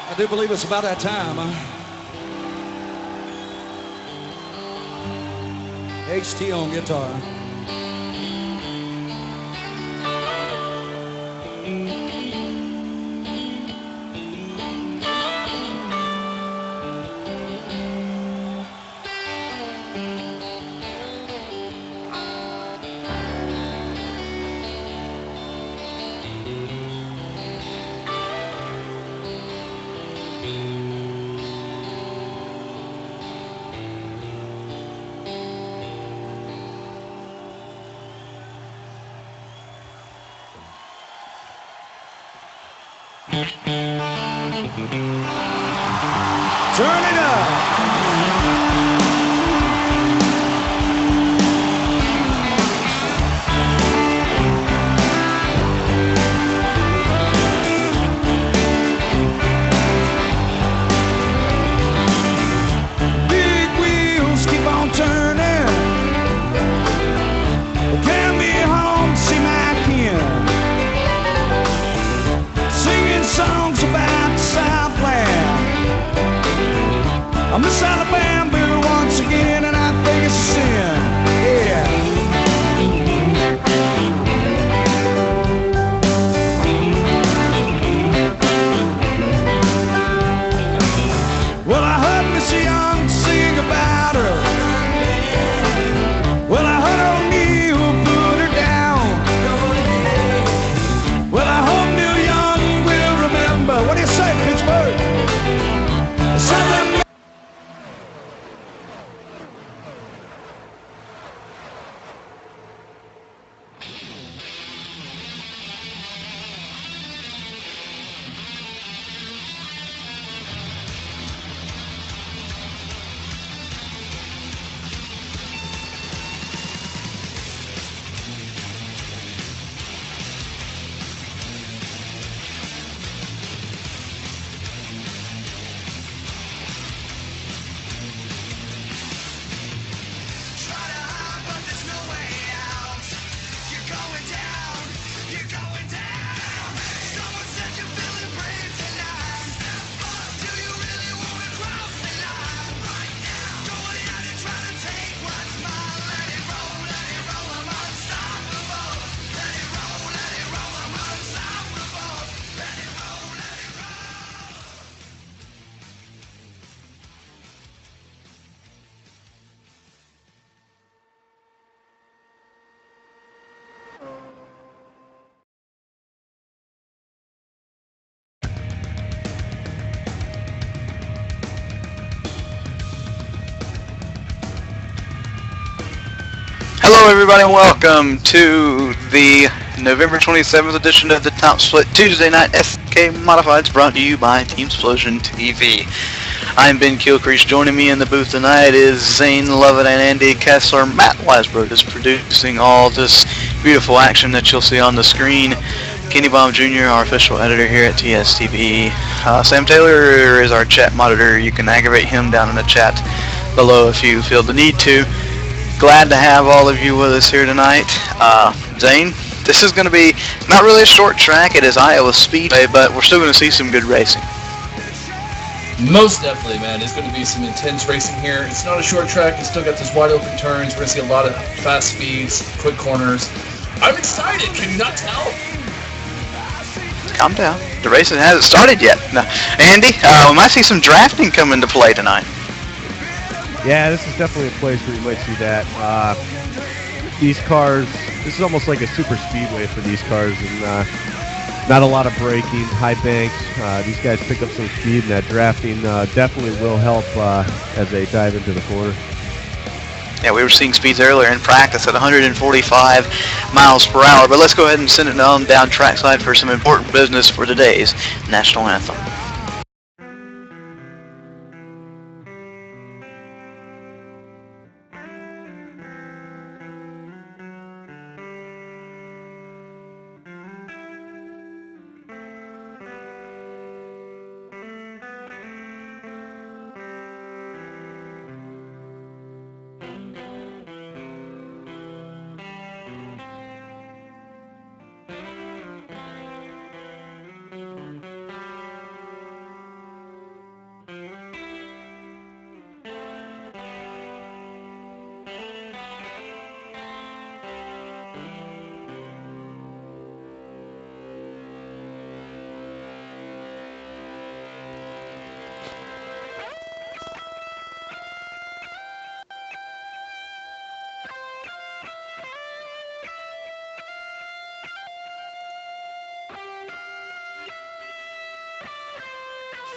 I do believe it's about that time, huh? HT on guitar. Turn it up. Big wheels keep on turning. Get me home to see my kin. Singing songs about the Southland. I miss Alabama once again, and I think it's a sin. Yeah. Well, I heard Miss Young sing about her. Well, I heard O'Neill put her down. Well, I hope Neil Young will remember. What do you say, Pittsburgh? Southern. Hello everybody and welcome to the November 27th edition of the Top Split Tuesday Night SK Modifieds, brought to you by Team Splosion TV. I'm Ben Kilcrease. Joining me in the booth tonight is Zane Lovett and Andy Kessler. Matt Weisberg is producing all this beautiful action that you'll see on the screen. Kenny Baum Jr., our official editor here at TSTV. Sam Taylor is our chat monitor. You can aggravate him down in the chat below if you feel the need to. Glad to have all of you with us here tonight. Zane, this is going to be not really a short track. It is Iowa Speedway, but we're still going to see some good racing. Most definitely, man. It's going to be some intense racing here. It's not a short track. It's still got those wide open turns. We're going to see a lot of fast speeds, quick corners. I'm excited. Can you not tell? Calm down. The racing hasn't started yet. No. Andy, we might see some drafting come into play tonight. Yeah, this is definitely a place where you might see that. These cars, this is almost like a super speedway for these cars, and not a lot of braking, high banks. These guys pick up some speed, and that drafting definitely will help as they dive into the corner. Yeah, we were seeing speeds earlier in practice at 145 miles per hour, but let's go ahead and send it on down trackside for some important business for today's national anthem.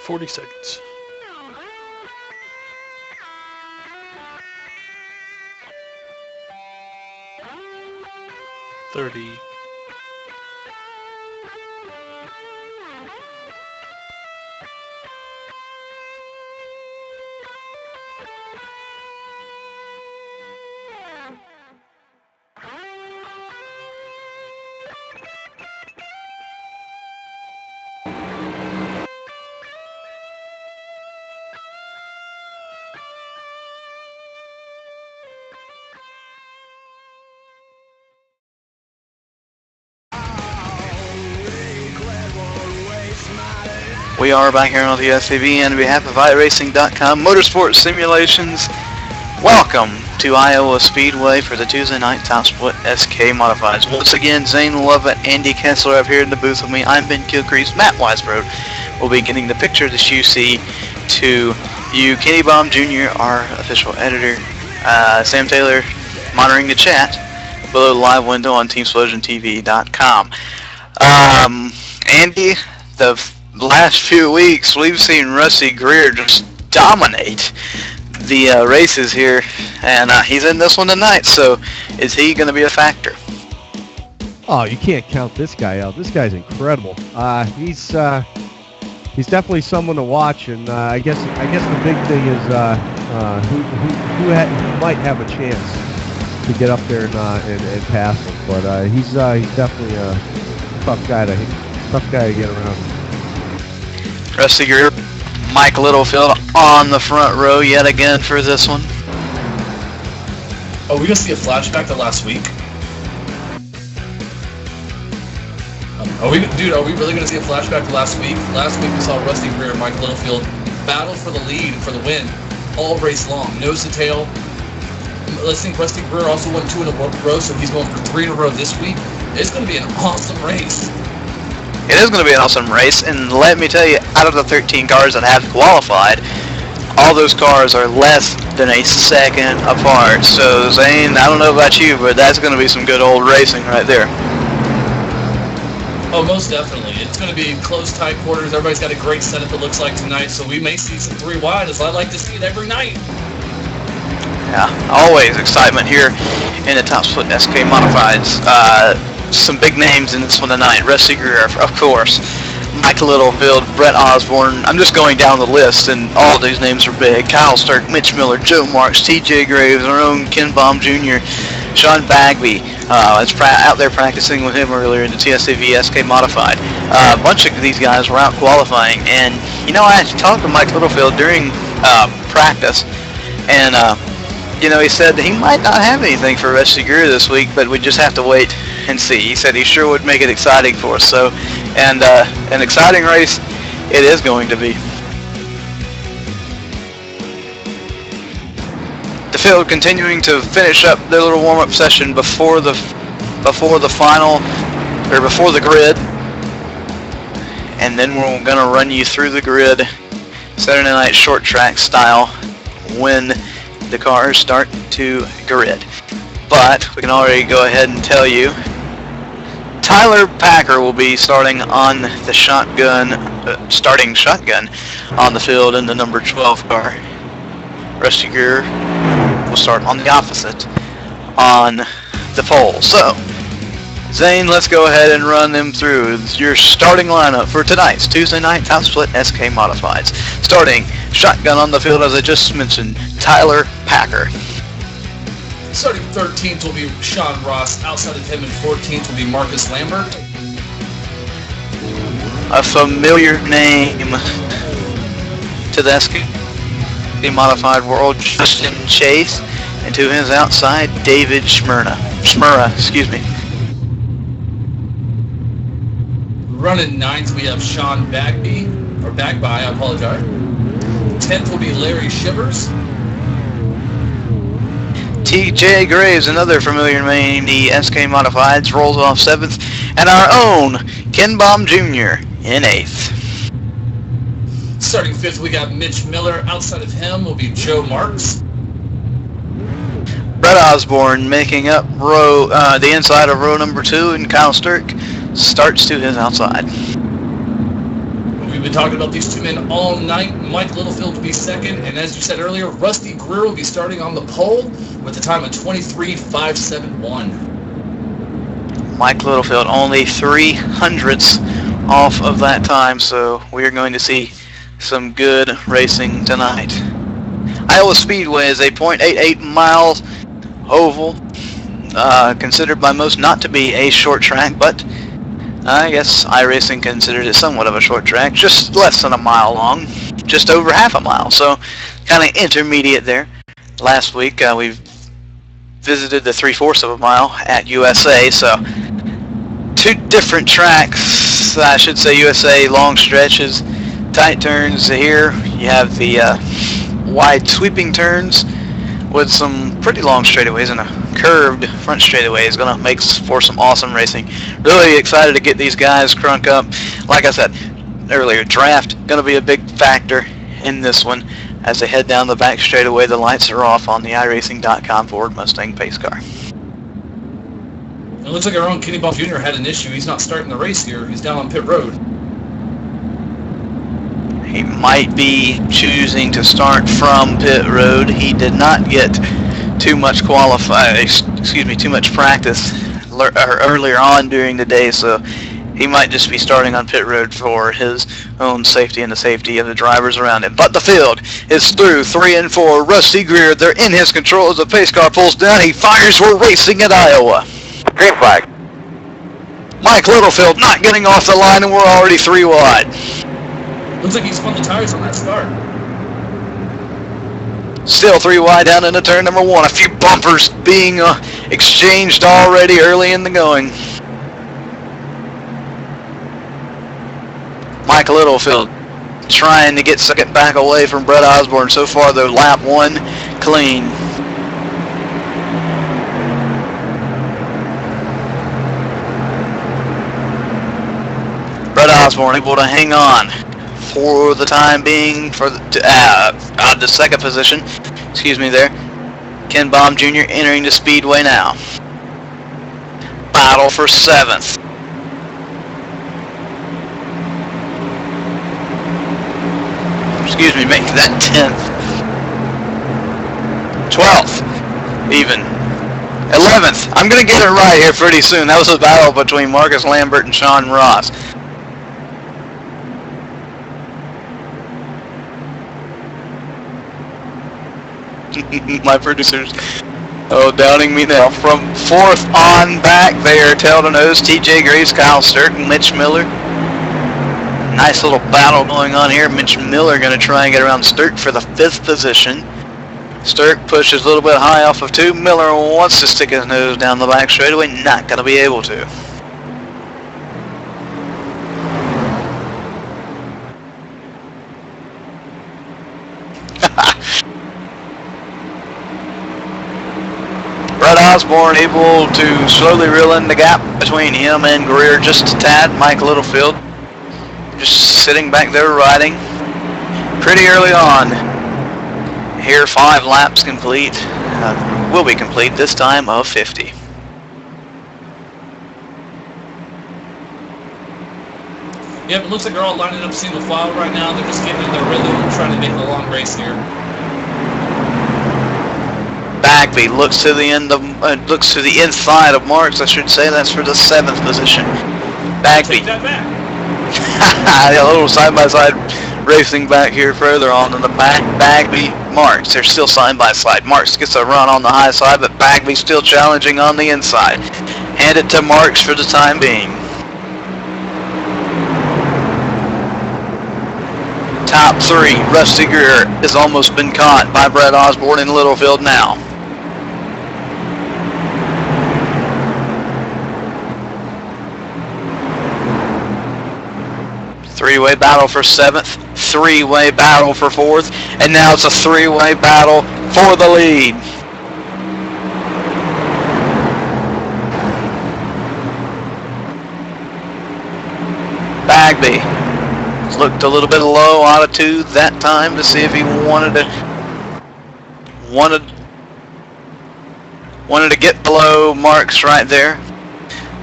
40 seconds. We are back here on the SAV, and on behalf of iRacing.com Motorsport Simulations, welcome to Iowa Speedway for the Tuesday night Top Split SK Modifieds. Once again, Zane Lovett, Andy Kessler up here in the booth with me. I'm Ben Kilcrease. Matt Weisbrod will be getting the picture that you see to you. Kenny Baum Jr., our official editor. Sam Taylor monitoring the chat below the live window on TeamSplosionTV.com. Andy, the last few weeks we've seen Rusty Greer just dominate the races here, and he's in this one tonight, so is he going to be a factor? Oh, you can't count this guy out. This guy's incredible. He's definitely someone to watch, and I guess the big thing is who might have a chance to get up there and pass him. But he's definitely a tough guy to get around. Rusty Greer, Mike Littlefield on the front row yet again for this one. Are we going to see a flashback to last week? Are we really going to see a flashback to last week? Last week we saw Rusty Greer and Mike Littlefield battle for the lead, for the win, all race long, nose to tail. Let's think Rusty Greer also won 2 in a row, so he's going for 3 in a row this week. It's going to be an awesome race. It is going to be an awesome race, and let me tell you, out of the 13 cars that have qualified, all those cars are less than a second apart. So, Zane, I don't know about you, but that's going to be some good old racing right there. Oh, most definitely. It's going to be close, tight quarters. Everybody's got a great setup, it looks like, tonight, so we may see some 3 wide, as I like to see it every night. Yeah, always excitement here in the Top Split SK Modifieds. Some big names in this one tonight. Rusty Greer, of course. Mike Littlefield, Brett Osborne. I'm just going down the list, and all of these names are big. Kyle Sturck, Mitch Miller, Joe Marks, TJ Graves, our own Ken Baum Jr., Sean Bagby. I was out there practicing with him earlier in the TSAV SK Modified. A bunch of these guys were out qualifying, and, you know, I talked to Mike Littlefield during practice, and, you know, he said that he might not have anything for Rusty Greer this week, but we just have to wait and see. He said he sure would make it exciting for us. So, and an exciting race it is going to be. The field continuing to finish up their little warm-up session before the final, or before the grid, and then we're going to run you through the grid Saturday night short track style when the cars start to grid. But we can already go ahead and tell you Tyler Packer will be starting on the starting shotgun on the field in the number 12 car. Rusty Greer will start on the opposite on the pole. So, Zane, let's go ahead and run them through your starting lineup for tonight's Tuesday night Top Split SK Modifieds. Starting shotgun on the field, as I just mentioned, Tyler Packer. Starting 13th will be Sean Ross. Outside of him, and 14th will be Marcus Lambert. A familiar name to the SK Modified world, Justin Chase, and to his outside, David Schmurra, excuse me. Running 9th, we have Sean Bagby, I apologize. 10th will be Larry Shivers. TJ Graves, another familiar name, the SK Modifieds, rolls off 7th, and our own Ken Baum Jr. in 8th. Starting 5th, we got Mitch Miller. Outside of him will be Joe Marks. Brett Osborne making up the inside of row number 2, and Kyle Sturck starts to his outside. We We've been talking about these two men all night. Mike Littlefield will be second, and as you said earlier, Rusty Greer will be starting on the pole with a time of 23.571. Mike Littlefield only 3/100ths off of that time, so we are going to see some good racing tonight. Iowa Speedway is a 0.88 miles oval, considered by most not to be a short track, but I guess iRacing considers it somewhat of a short track, just less than a mile long, just over half a mile, so kind of intermediate there. Last week we visited the 3/4 of a mile at USA, so two different tracks, I should say. USA long stretches, tight turns here. You have the wide sweeping turns with some pretty long straightaways, and a curved front straightaway is going to make for some awesome racing. Really excited to get these guys crunk up. Like I said earlier, draft going to be a big factor in this one. As they head down the back straightaway, the lights are off on the iRacing.com Ford Mustang pace car. It looks like our own Kenny Ball Jr. had an issue. He's not starting the race here. He's down on pit road. He might be choosing to start from pit road. He did not get too much too much practice earlier on during the day, so he might just be starting on pit road for his own safety and the safety of the drivers around him. But the field is through 3 and 4. Rusty Greer, they're in his control as the pace car pulls down. He fires. We're racing at Iowa. Green flag. Mike Littlefield not getting off the line, and we're already 3 wide. Looks like he spun the tires on that start. Still 3 wide down into turn number 1. A few bumpers being exchanged already early in the going. Mike Littlefield trying to get second back away from Brett Osborne. So far, though, lap 1 clean. Brett Osborne able to hang on for the time being for the second position. Excuse me there. Ken Baum Jr. entering the Speedway now. Battle for 7th. Excuse me, make that 10th. 12th. Even. 11th. I'm going to get it right here pretty soon. That was a battle between Marcus Lambert and Sean Ross. My producers, downing me now. From 4th on back there, tail to nose, TJ Graves, Kyle Sturk, and Mitch Miller. Nice little battle going on here. Mitch Miller going to try and get around Sturk for the 5th position. Sturk pushes a little bit high off of 2. Miller wants to stick his nose down the back straightaway, not going to be able to. Brett Osborne able to slowly reel in the gap between him and Greer just a tad. Mike Littlefield just sitting back there riding pretty early on. Here 5 laps complete. Will be complete this time of 50. Yep, it looks like they're all lining up single file right now. They're just getting in their rhythm and trying to make it a long race here. Bagby looks to the inside of Marks, I should say. That's for the 7th position. Bagby. Take that back. A little side-by-side racing back here further on in the back. Bagby, Marks. They're still side-by-side. Marks gets a run on the high side, but Bagby still challenging on the inside. Hand it to Marks for the time being. Top 3, Rusty Greer has almost been caught by Brett Osborne in Littlefield now. Three-way battle for 7th, 3-way battle for 4th, and now it's a 3-way battle for the lead. Bagby looked a little bit low out of 2 that time to see if he wanted to get below Marks right there.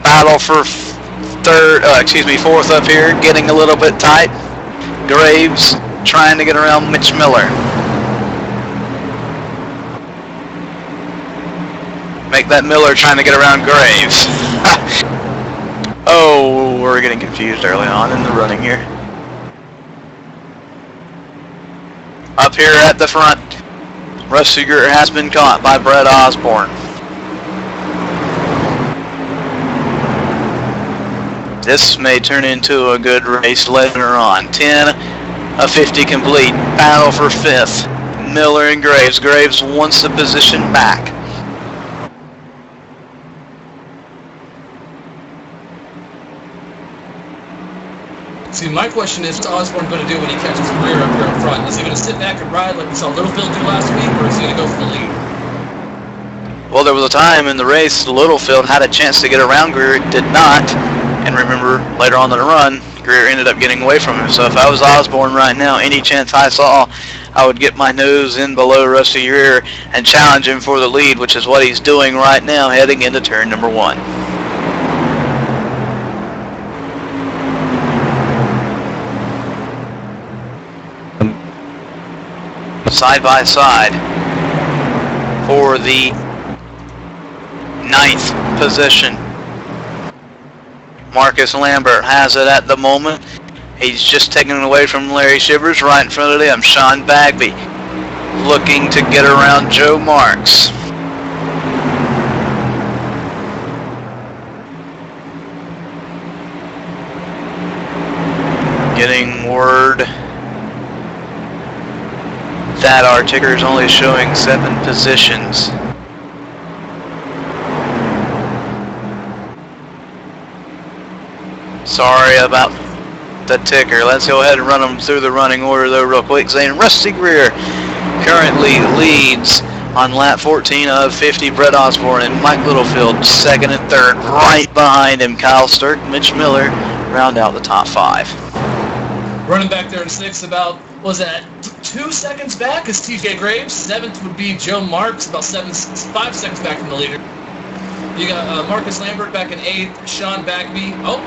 Battle for 4th up here, getting a little bit tight. Graves trying to get around Mitch Miller. Make that Miller trying to get around Graves. Oh, we're getting confused early on in the running here. Up here at the front, Russ Seeger has been caught by Brett Osborne. This may turn into a good race later on. 10 of 50 complete. Battle for 5th. Miller and Graves. Graves wants the position back. See, my question is, what's Osborne going to do when he catches Greer up here up front? Is he going to sit back and ride like we saw Littlefield do last week, or is he going to go for the lead? Well, there was a time in the race Littlefield had a chance to get around Greer, did not. And remember, later on in the run, Greer ended up getting away from him. So if I was Osborne right now, any chance I saw, I would get my nose in below Rusty Greer and challenge him for the lead, which is what he's doing right now, heading into turn number 1. Side by side for the 9th position. Marcus Lambert has it at the moment. He's just taking it away from Larry Shivers. Right in front of him, Sean Bagby looking to get around Joe Marks. Getting word that our ticker is only showing 7 positions. Sorry about the ticker. Let's go ahead and run them through the running order though real quick. Saying Rusty Greer currently leads on lap 14 of 50. Brett Osborne and Mike Littlefield 2nd and 3rd. Right behind him, Kyle Sturk, Mitch Miller round out the top 5. Running back there in 6th, about, was that 2 seconds back is TJ Graves. 7th would be Joe Marks, about 5 seconds back from the leader. You got Marcus Lambert back in 8th, Sean Bagby. Oh,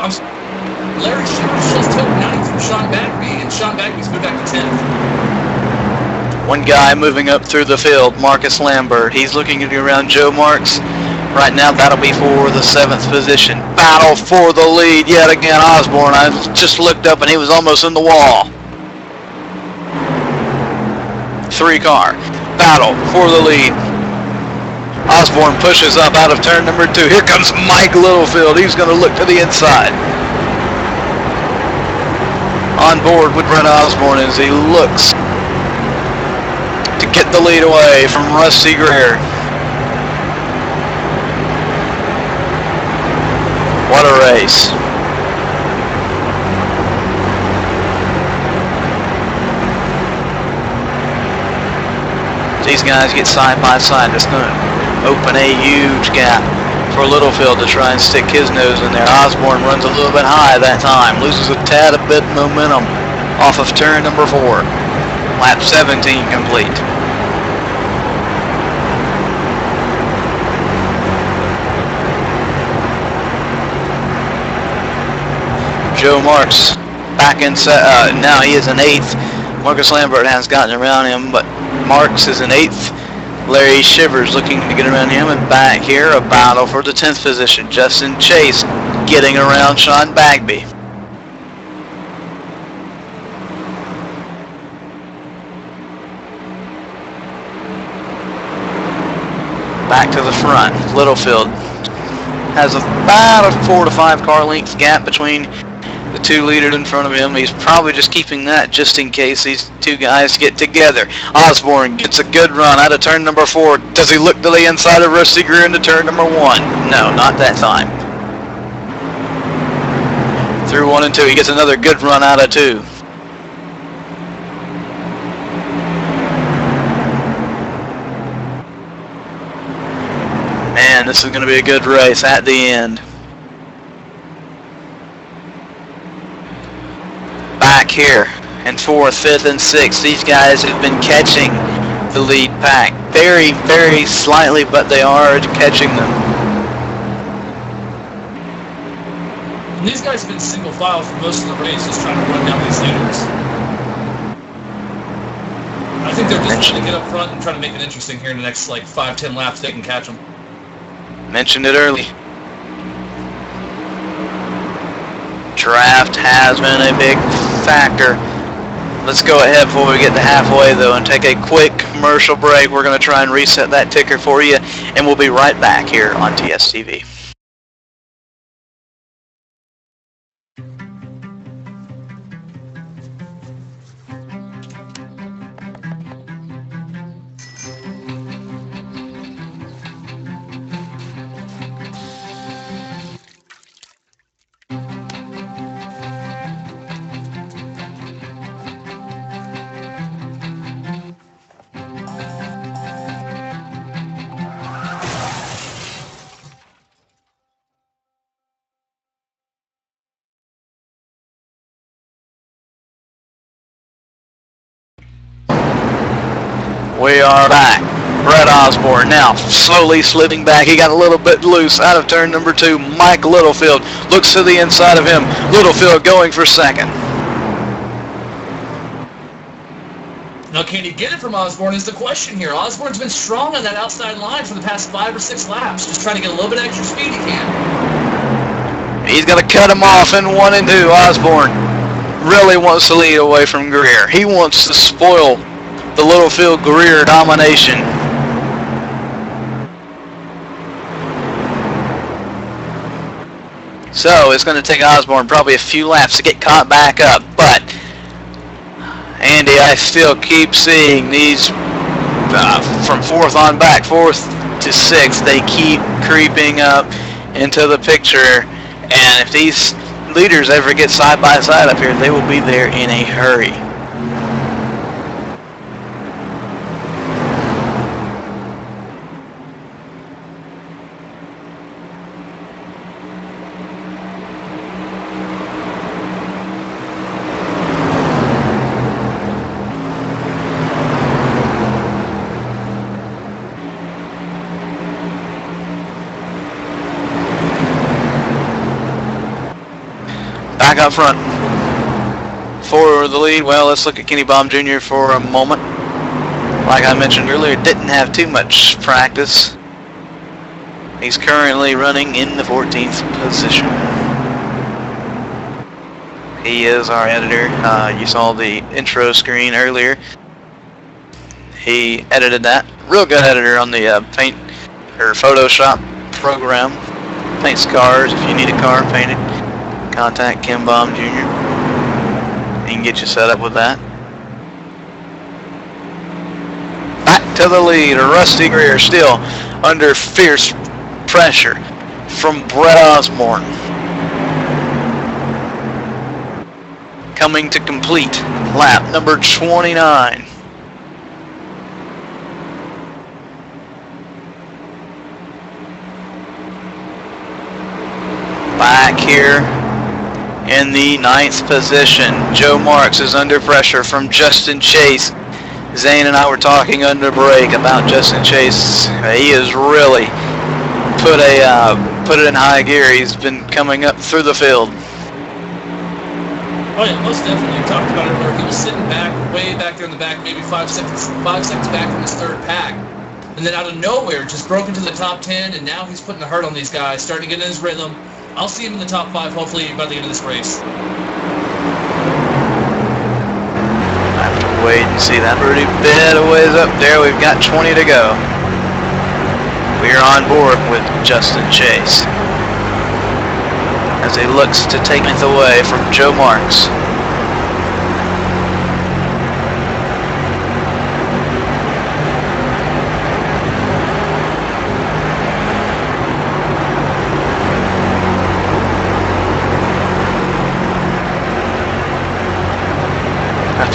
Larry Shivers just took 9th from Sean Bagby, and Sean Bagby's moved back to 10th. One guy moving up through the field, Marcus Lambert. He's looking to get around Joe Marks. Right now, that'll be for the 7th position. Battle for the lead yet again. Osborne, I just looked up and he was almost in the wall. 3-car. Battle for the lead. Osborne pushes up out of turn number 2. Here comes Mike Littlefield. He's going to look to the inside. On board with Brett Osborne as he looks to get the lead away from Rusty Greer. What a race. These guys get side by side. That's going to open a huge gap for Littlefield to try and stick his nose in there. Osborne runs a little bit high that time. Loses a tad a bit momentum off of turn number 4. Lap 17 complete. Joe Marks back in now he is in 8th. Marcus Lambert has gotten around him, but Marks is in 8th. Larry Shivers looking to get around him, and back here a battle for the 10th position. Justin Chase getting around Sean Bagby. Back to the front. Littlefield has about a 4 to 5 car length gap between the 2 leaders in front of him. He's probably just keeping that just in case these 2 guys get together. Osborne gets a good run out of turn number 4. Does he look to the inside of Rusty Greer into turn number 1? No, not that time. Through 1 and 2. He gets another good run out of 2. Man, this is going to be a good race at the end. Back here in 4th, 5th, and 6th. These guys have been catching the lead pack. Very, very slightly, but they are catching them. And these guys have been single file for most of the race, just trying to run down these leaders. think they're just going to get up front and try to make it interesting here in the next like 5-10 laps. They can catch them. Mentioned it early. Draft has been a big factor. Let's go ahead before we get to halfway though and take a quick commercial break. We're going to try and reset that ticker for you, and we'll be right back here on TSTV. We are back. Brett Osborne now slowly slipping back. He got a little bit loose out of turn number 2. Mike Littlefield looks to the inside of him. Littlefield going for second. Now, can he get it from Osborne is the question here. Osborne's been strong on that outside line for the past 5 or 6 laps. Just trying to get a little bit extra speed he can. He's going to cut him off in 1 and 2. Osborne really wants to lead away from Greer. He wants to spoil the Littlefield-Greer domination. So it's going to take Osborne probably a few laps to get caught back up, but Andy, I still keep seeing these from 4th on back, 4th to 6th, they keep creeping up into the picture, and if these leaders ever get side by side up here, they will be there in a hurry. Back up front for the lead. Well, let's look at Kenny Baum Jr. for a moment. Like I mentioned earlier, didn't have too much practice. He's currently running in the 14th position. He is our editor. You saw the intro screen earlier. He edited that. Real good editor on the paint or Photoshop program. Paints cars. If you need a car painted, contact Ken Baum Jr. He can get you set up with that. Back to the lead. Rusty Greer still under fierce pressure from Brett Osborne. Coming to complete lap number 29. Back here in the 9th position, Joe Marks is under pressure from Justin Chase. Zane and I were talking under break about Justin Chase. He has really put it in high gear. He's been coming up through the field. Oh yeah, most definitely. We talked about it where he was sitting back, way back there in the back, maybe 5 seconds back from his 3rd pack. And then out of nowhere, just broke into the top 10, and now he's putting a hurt on these guys, starting to get in his rhythm. I'll see him in the top 5, hopefully, by the end of this race. I have to wait and see that pretty bit of ways up there. We've got 20 to go. We are on board with Justin Chase as he looks to take it away from Joe Marks.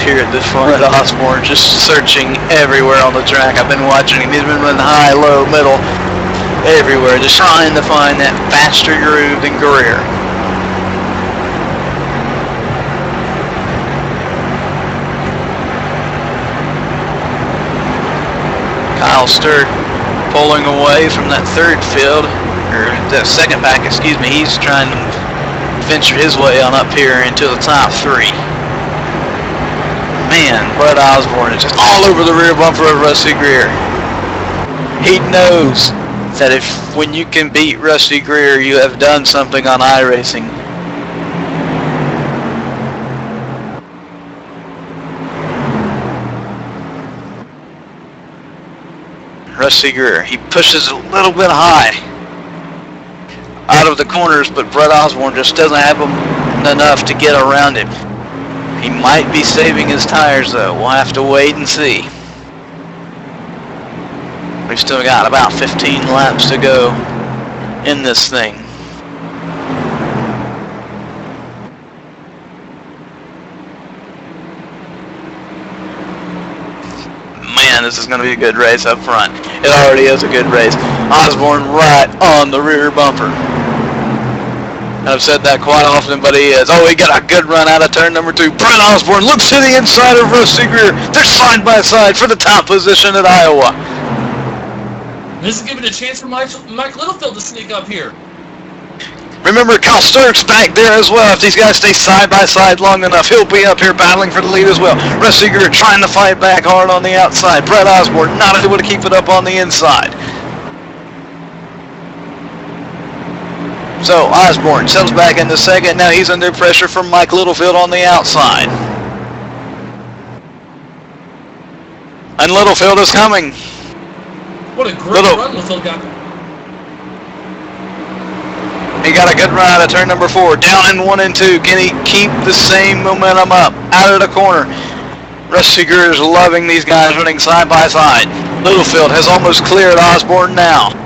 Here at the front of Osborne, just searching everywhere on the track. I've been watching him. He's been running high, low, middle, everywhere, just trying to find that faster groove than Greer. Kyle Sturt pulling away from that 3rd field, or that 2nd pack, excuse me. He's trying to venture his way on up here into the top 3. Man, Brett Osborne is just all over the rear bumper of Rusty Greer. He knows that when you can beat Rusty Greer, you have done something on iRacing. Rusty Greer, he pushes a little bit high out of the corners, but Brett Osborne just doesn't have enough to get around him. He might be saving his tires though. We'll have to wait and see. We've still got about 15 laps to go in this thing. Man, this is going to be a good race up front. It already is a good race. Osborne right on the rear bumper. I've said that quite often, but he is. Oh, he got a good run out of turn number 2. Brett Osborne looks to the inside of Rusty Greer. They're side by side for the top position at Iowa. This is giving a chance for Mike Littlefield to sneak up here. Remember, Kyle Sturck's back there as well. If these guys stay side by side long enough, he'll be up here battling for the lead as well. Rusty Greer trying to fight back hard on the outside. Brett Osborne not able to keep it up on the inside. So Osborne settles back into second. Now he's under pressure from Mike Littlefield on the outside. And Littlefield is coming. What a great run Littlefield got. He got a good run out of turn number 4. Down in 1 and 2. Can he keep the same momentum up? Out of the corner. Rusty Greer is loving these guys running side by side. Littlefield has almost cleared Osborne now.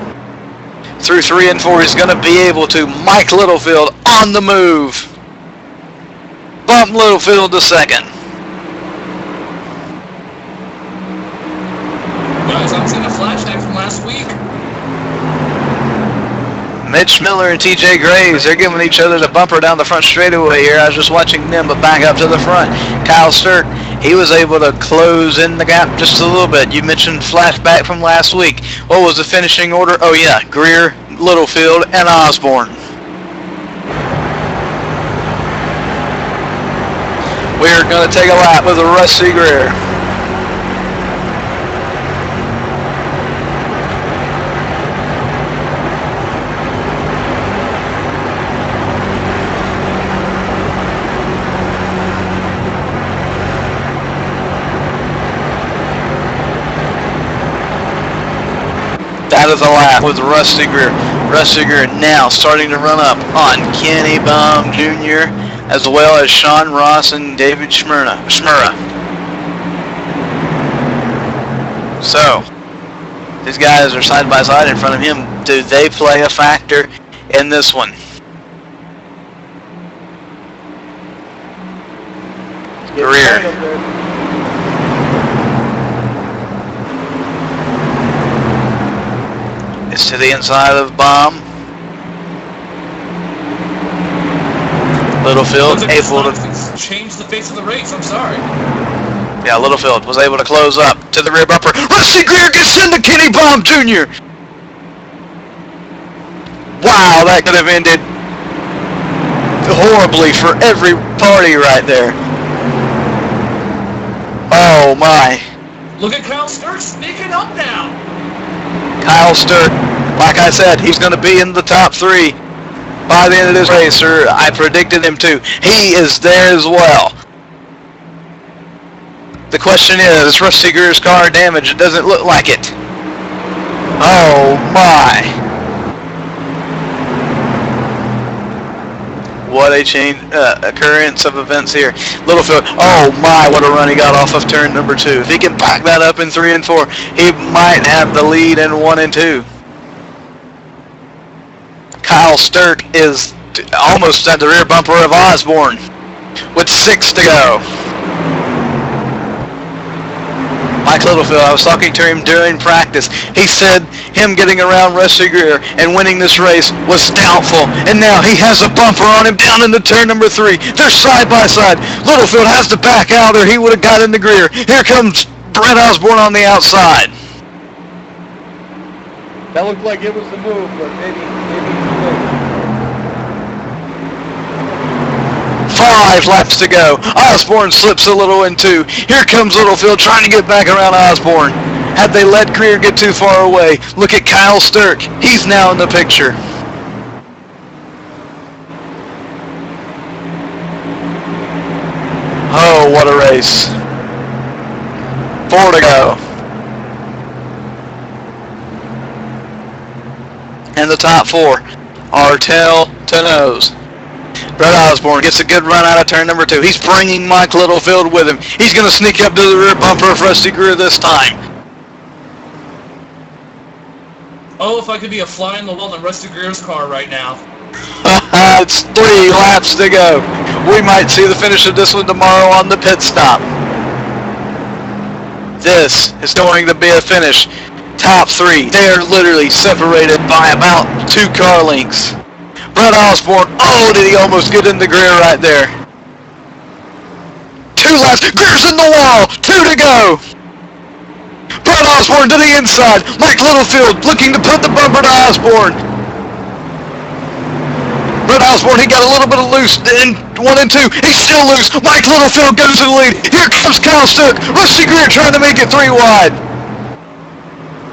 Through 3 and 4, he's going to be able to. Mike Littlefield on the move. Bump Littlefield to second. Guys, I'm seeing a flashback from last week. Mitch Miller and TJ Graves, they're giving each other the bumper down the front straightaway here. I was just watching them, but back up to the front. Kyle Sturck, he was able to close in the gap just a little bit. You mentioned flashback from last week. What was the finishing order? Oh yeah, Greer, Littlefield, and Osborne. We're going to take a lap with Rusty Greer. That is a lap with Rusty Greer. Rusty Greer now starting to run up on Kenny Baum Jr. as well as Sean Ross and David Schmurra. So, these guys are side by side in front of him. Do they play a factor in this one? Greer. To the inside of Baum. Littlefield able to change the face of the race. I'm sorry. Yeah, Littlefield was able to close up to the rear bumper. Rusty Greer gets into Kenny Baum Jr. Wow, that could have ended horribly for every party right there. Oh my. Look at Kyle Sturck sneaking up now. Kyle Sturck, like I said, he's going to be in the top 3 by the end of this race, or I predicted him to. He is there as well. The question is Rusty Greer's car damaged? It doesn't look like it. Oh my. What a occurrence of events here. Littlefield, oh my, what a run he got off of turn number 2. If he can back that up in 3 and 4, he might have the lead in 1 and 2. Kyle Sturck is almost at the rear bumper of Osborne with 6 to go. Mike Littlefield, I was talking to him during practice. He said him getting around Rusty Greer and winning this race was doubtful. And now he has a bumper on him down into turn number 3. They're side by side. Littlefield has to back out or he would have got into Greer. Here comes Brett Osborne on the outside. That looked like it was the move, but maybe too late. 5 laps to go. Osborne slips a little in 2. Here comes Littlefield trying to get back around Osborne. Had they let Greer get too far away? Look at Kyle Sturck. He's now in the picture. Oh, what a race. 4 to go. And the top 4 are tail to nose. Brett Osborne gets a good run out of turn number 2. He's bringing Mike Littlefield with him. He's going to sneak up to the rear bumper of Rusty Greer this time. Oh, if I could be a fly on the wall in Rusty Greer's car right now. It's 3 laps to go. We might see the finish of this one tomorrow on the pit stop. This is going to be a finish. Top 3, they are literally separated by about 2 car lengths. Brett Osborne, oh, did he almost get into Greer right there. 2 laps, Greer's in the wall, 2 to go. Brett Osborne to the inside, Mike Littlefield looking to put the bumper to Osborne. Brett Osborne, he got a little bit of loose in 1 and 2. He's still loose. Mike Littlefield goes to the lead. Here comes Kyle Sturck. Rusty Greer trying to make it 3 wide.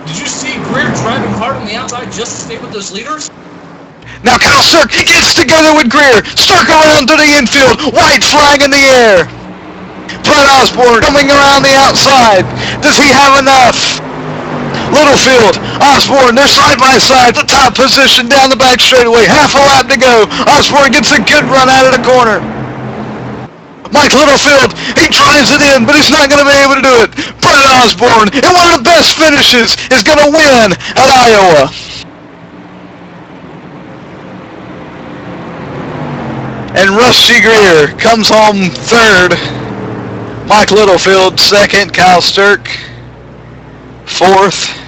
Did you see Greer driving hard on the outside just to stay with those leaders? Now Kyle Sturck gets together with Greer. Sturck around to the infield. White flag in the air. Brett Osborne coming around the outside. Does he have enough? Littlefield, Osborne, they're side by side. The top position down the back straightaway. Half a lap to go. Osborne gets a good run out of the corner. Mike Littlefield, he drives it in, but he's not going to be able to do it. Brett Osborne, in one of the best finishes, is going to win at Iowa. And Rusty Greer comes home 3rd. Mike Littlefield 2nd. Kyle Sturck 4th.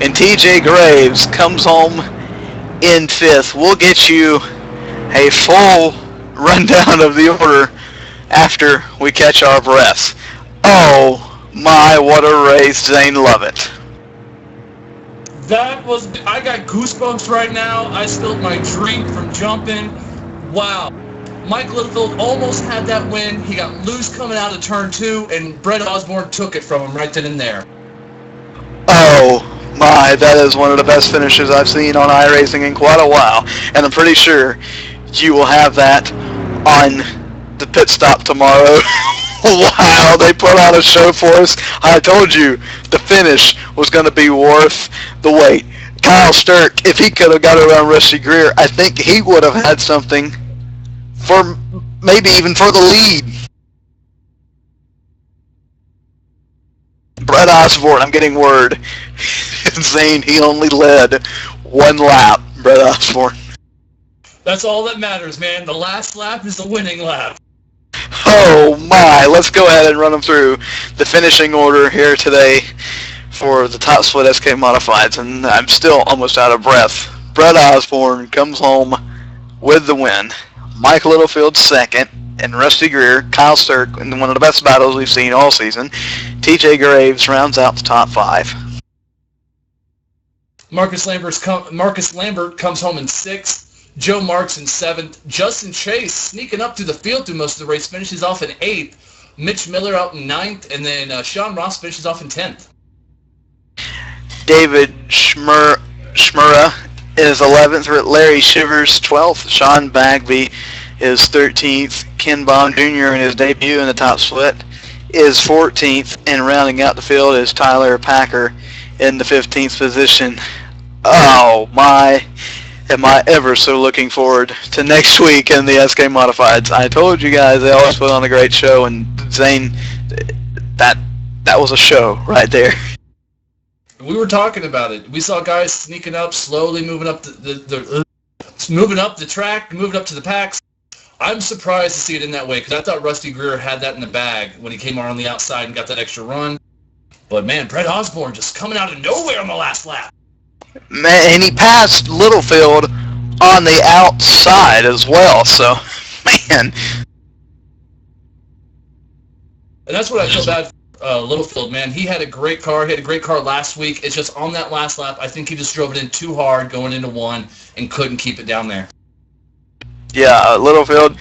And TJ Graves comes home in 5th. We'll get you a full rundown of the order after we catch our breaths. Oh my, what a race, Zane Lovett. I got goosebumps right now. I spilled my drink from jumping. Wow. Mike Littlefield almost had that win. He got loose coming out of turn 2, and Brett Osborne took it from him right then and there. Oh my, that is one of the best finishes I've seen on iRacing in quite a while. And I'm pretty sure you will have that on the pit stop tomorrow. Wow, they put on a show for us. I told you the finish was going to be worth the wait. Kyle Sturck, if he could have got around Rusty Greer, I think he would have had something for maybe even for the lead. Brett Osborne, I'm getting word. Zane, he only led 1 lap, Brett Osborne. That's all that matters, man. The last lap is the winning lap. Oh my, let's go ahead and run them through the finishing order here today for the Top Split SK Modifieds, and I'm still almost out of breath. Brett Osborne comes home with the win. Mike Littlefield 2nd, and Rusty Greer, Kyle Sturck, in one of the best battles we've seen all season. TJ Graves rounds out the top 5. Marcus Lambert comes home in 6th. Joe Marks in 7th. Justin Chase sneaking up through the field through most of the race, finishes off in 8th. Mitch Miller out in 9th, and then Sean Ross finishes off in 10th. David Schmura is 11th. Larry Shivers 12th. Sean Bagby is 13th. Ken Baum Jr. in his debut in the Top Split is 14th. And rounding out the field is Tyler Packer in the 15th position. Oh my, am I ever so looking forward to next week in the SK Modifieds. I told you guys they always put on a great show, and Zane, that was a show right there. We were talking about it. We saw guys sneaking up, slowly moving up moving up the track, moving up to the packs. I'm surprised to see it in that way, because I thought Rusty Greer had that in the bag when he came around the outside and got that extra run. But man, Brett Osborne just coming out of nowhere on the last lap. Man, and he passed Littlefield on the outside as well, so, man. And that's what I feel bad for Littlefield, man. He had a great car. He had a great car last week. It's just on that last lap, I think he just drove it in too hard going into 1 and couldn't keep it down there. Yeah, Littlefield,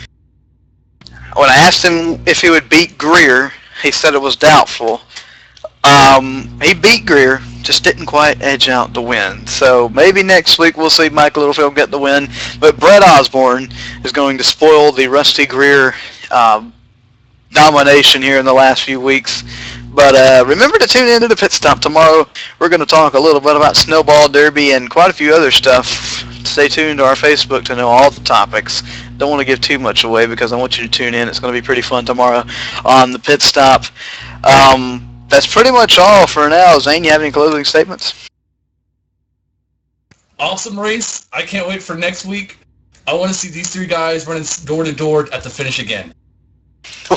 when I asked him if he would beat Greer, he said it was doubtful. He beat Greer, just didn't quite edge out the win. So maybe next week we'll see Mike Littlefield get the win. But Brett Osborne is going to spoil the Rusty Greer domination here in the last few weeks. But remember to tune into the Pit Stop tomorrow. We're going to talk a little bit about Snowball Derby and quite a few other stuff. Stay tuned to our Facebook to know all the topics. Don't want to give too much away because I want you to tune in. It's going to be pretty fun tomorrow on the Pit Stop. That's pretty much all for now. Zane, you have any closing statements? Awesome race. I can't wait for next week. I want to see these three guys running door to door at the finish again.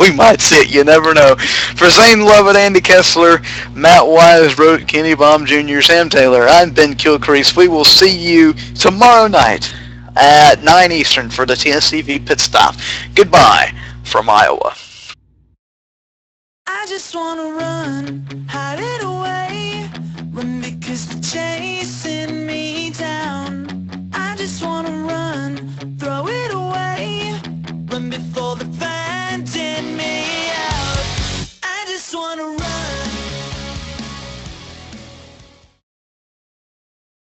We might see it. You never know. For Zane Lovett, Andy Kessler, Matt Wise, Rote, Kenny Baum Jr., Sam Taylor, I'm Ben Kilcrease. We will see you tomorrow night at 9 Eastern for the TSCV Pit Stop. Goodbye from Iowa. I just wanna run, hide